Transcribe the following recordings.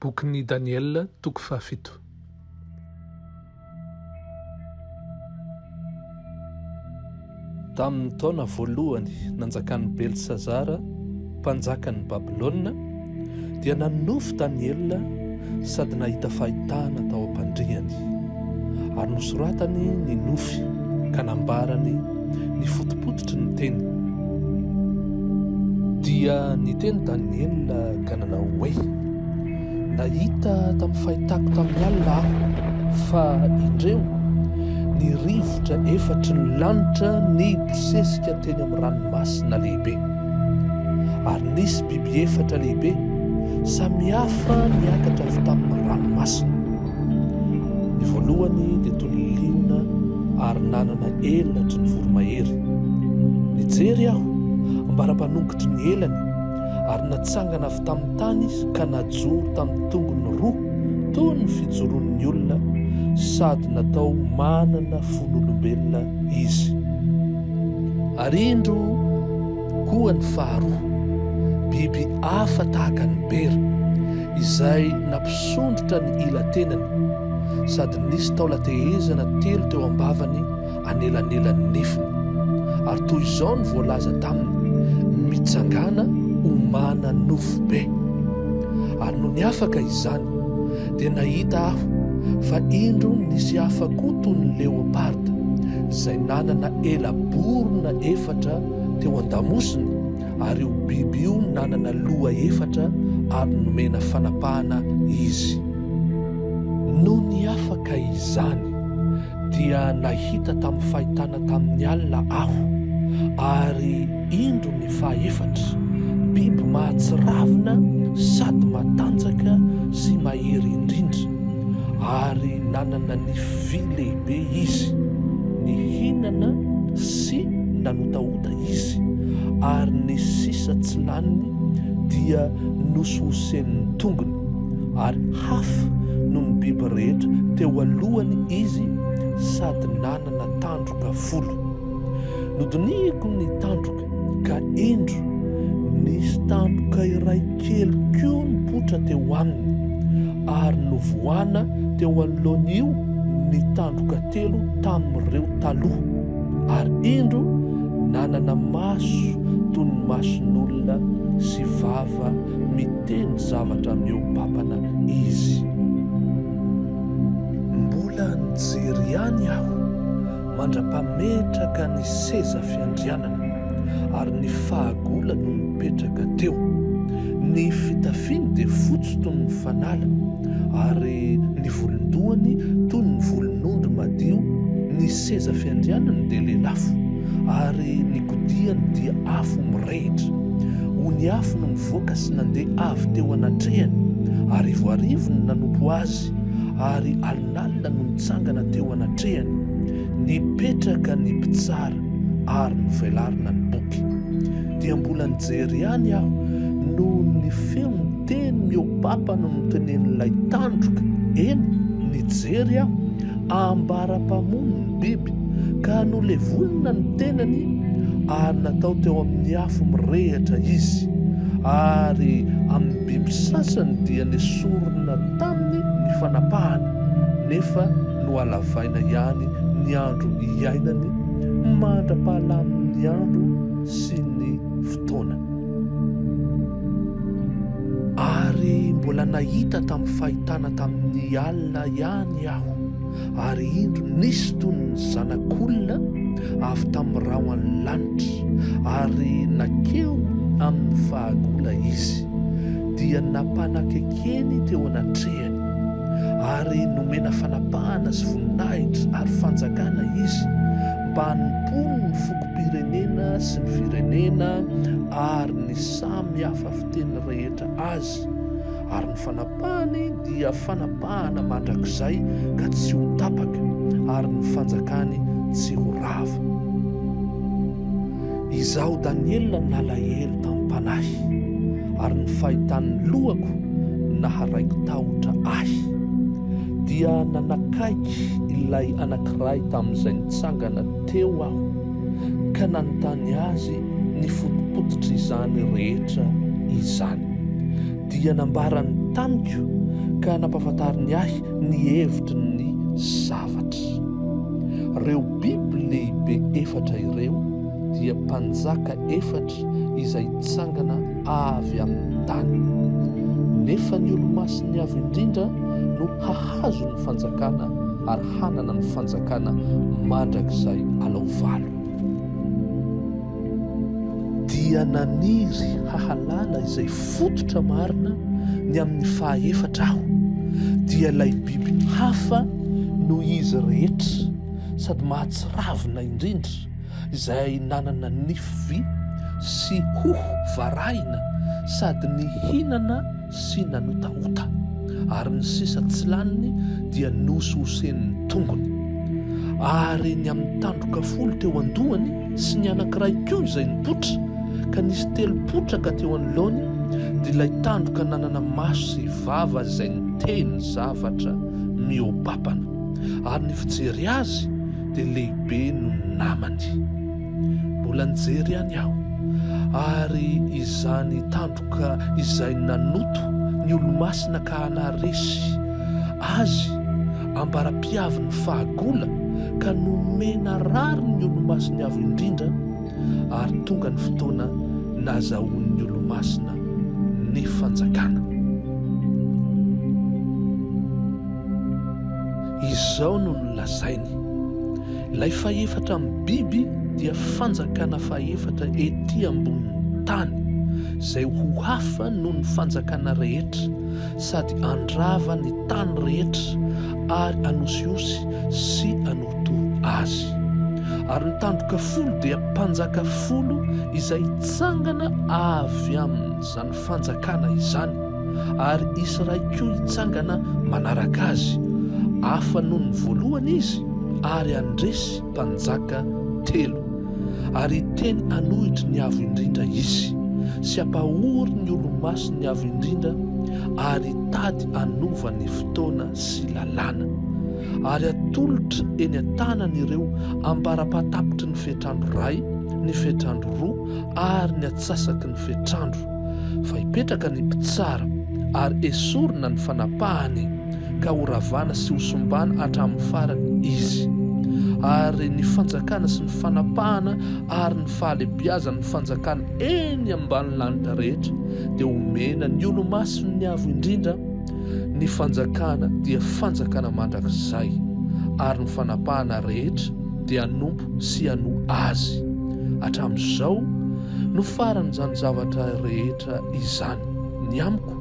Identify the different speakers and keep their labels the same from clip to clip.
Speaker 1: Bokin'i Daniela toko fahafito. Tamin'ny taona voalohany nanjakan'ny Belsazara, mpanjakan'ny Babilôna, dia nanofy Daniela sady nahita fahitana tao am-pandriany. Ary nosoratany ny nofy ka nambarany ny fotopototry ny teny. Dia niteny Daniela ka nanao hoe: nahita tamin'ny fahitako tamin'ny alina aho fa indreo ny rivotra efatry ny lanitra nibosesika teny amin'ny ranomasina lehibe. Ary nisy biby efatra lehibe samihafa niakatra avy tamin'ny ranomasina. Ny voalohany dia toy ny liona ary nanana elatry ny voromahery. Nijery aho ambara-panongotry ny elany ary natsangana avy tamin'ny tany izy ka najoro tamin'ny tongony roa toy ny fijoroan'ny olona, sady natao manana fon'olombelona izy. Ary indro koa ny faharoa, biby hafa tahaka ny bera izay nampisondrotra ny ila-tenany, sady nisy taolan-tehezana telo teo am-bavany anelanelan'ny nifiny. Ary toy izao ny voalaza taminy: mitsangana omana nofo be. Ary no niafaka izany dia nahita aho fa indro nisy hafa koa toy ny leoparda izay nanana ela borona efatra teo an-damosiny, ary io biby io nanana loha efatra ary nomena fanapahana izy. No niafaka izany dia nahita tamin'ny fahitana tamin'ny alina aho, ary indro ny fahaefatra, biby mahatsiravina sady matanjaka sy mahery indrindra, ary nanana ny vy lehibe izy, ny hinana sy nanotaota izy, ary ny sisa tsy laniny dia nosohosen'ny tongony, ary hafa no ny biby rehetra teo alohany izy, sady nanana tandroka folo. Nodinihiko ny tandroka ka indro nisy tandroka iray kely koa nipotra teo aminy, ary novoana teo anoloan'io ny tandroka telo tamin'ireo taloha, ary indro nanana maso toy ny mason'olona sy vava miteny zavatra mihoapapana izy. Mbola nijery ihany aho mandra-pametraka ny seza fiandrianana, ary ny fahagola no mipetraka teo. Ny fitafiny dia fotsy toy ny fanala, ary ny volondohany toy ny volon'ondry madio. Ny seza fiandrianana dia lelafo, ary ny kodiany dia afo mirehitra. Ony afo no mivoaka sy nandeha avy teo anatrehany, ary ivoarivo no nanompo azy, ary alinalina no nitsangana teo anatrehany. Nipetraka ny mpitsara ary novelarina ny boky. Dia mbola nijery ihany aho no ny feon'ny teny mihoapapana no tenen'ilay tandroka. Eny, nijery aho ambara-pamono ny biby ka nolevonina ny tenany, ary natao teo amin'ny afo mirehitra izy, ary amin'ny biby sasany dia nesorina taminy ny fanapahana, nefa no alavaina ihany ny andro iainany, mandra-pahalamin'ny andro sy ny fotoana. Ary mbola nahita tamin'ny fahitana tamin'ny alina ihany aho, ary indro nisy toy ny zanak'olona avy tamin'ny rahon'ny lanitra, ary nakeo amin'ny fahagola izy, dia napanakekeny teo anatrehany, ary nomena fanapahana sy voninahitra ary fanjakana izy, mba hanompono ny fokom-pirenena sy ny firenena, ary ny samy hafa fiteny rehetra azy. Ary ny fanapahany dia fanapahana mandrakizay ka tsy ho tapaka, ary ny fanjakany tsy ho rava. Izaho Daniela nalahelo tamin'ny panahy, ary ny fahitan'ny lohako naharaiko tahotra ahy. Dia nanakaiky ilay anankiray tamin'izay nitsangana teo aho, ka nanontany azy ny fotopototry izany rehetra izany. dia nambarany tamiko ka nampahafantariny ahy ny hevitry ny zavatra. Reo biby lehibe efatra ireo dia mpanjaka efatra izay tsangana avy amin'ny tany. Nefa ny olo-masiny avy indrindra no hahazo ny fanjakana ary hanana ny fanjakana mandrakizay alao valo. Dia naniry hahalala izay fototra marina ny amin'ny fahaefatra aho, dia ilay biby hafa no izy rehetra sady mahatsiravina indrindra, izay nanana nify sy hoho varahina sady nihinana sy nanotaota, ary ny sisa tsy laniny dia nososen'ny tongony. Ary ny amin'ny tandroka folo teo andohany sy ny anankiray koa izay nipotra, ka nisy telopotraka teo anoloany, dia ilay tandroka nanana maso sy vava izay niteny zavatra mihoapapana, ary ny fijery azy dia lehibe no namany. Mbola nijery ihany aho, ary izany tandroka izay nanoto ny olo-masina ka hanaresy azy ambara-piavy ny fahagola ka nomena rary ny olo-masiny avy indrindra, ary tonga ny fotoana nazahoan'ny olo-masina ny fanjakana. Izao no nolazainy: ilay faefatra amin'ny biby dia fanjakana faefatra ety ambonin'ny tany, izay ho hafa noho ny fanjakana rehetra, sady andrava ny tany rehetra ary anosiosy sy anoto azy. Ary ny tandroka folo dia mpanjaka folo izay tsangana avy amin'izany fanjakana izany, ary Israel koa hitsangana manaraka azy. Hafa noho ny voalohany izy, ary andresy mpanjaka telo, ary teny anohitry ny avo indrindra izy, sy ampahory ny olo-masiny avo indrindra, ary tady anova ny fotoana sy lalàna, ary atolotra eny an-tanany ireo ambara-patapitry ny fetrandro ray, ny fetrandro roa, ary ny atsasaky ny fetrandro, fa hipetraka ny mpitsara, ary esorina ny fanapahany, ka horavana sy hosombana hatramin'ny farany izy. Ary ny fanjakana sy ny fanapahana ary ny fahalebiazana ny fanjakana eny ambany lanitra rehetra dia omena ny olo-masiny ny avo indrindra. Ny fanjakana dia fanjakana mandrakizay, ary ny fanapahana rehetra dia anompo sy ano azy. Hatramin'izao no faran'izany zavatra rehetra izany ny amiko.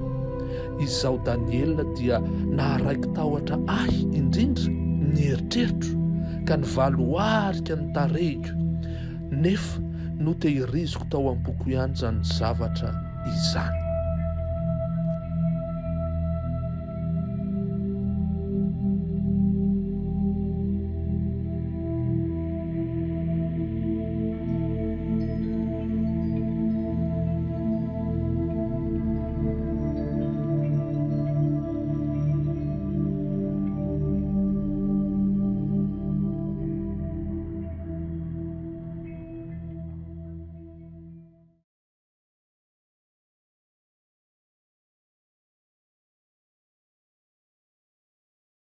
Speaker 1: Izao Daniela dia naharaiky tahotra ahy indrindra ny eritreritro, ka nivaloarika ny tarehiko, nefa no tehiriziko tao am-boky ihany zany zavatra izany.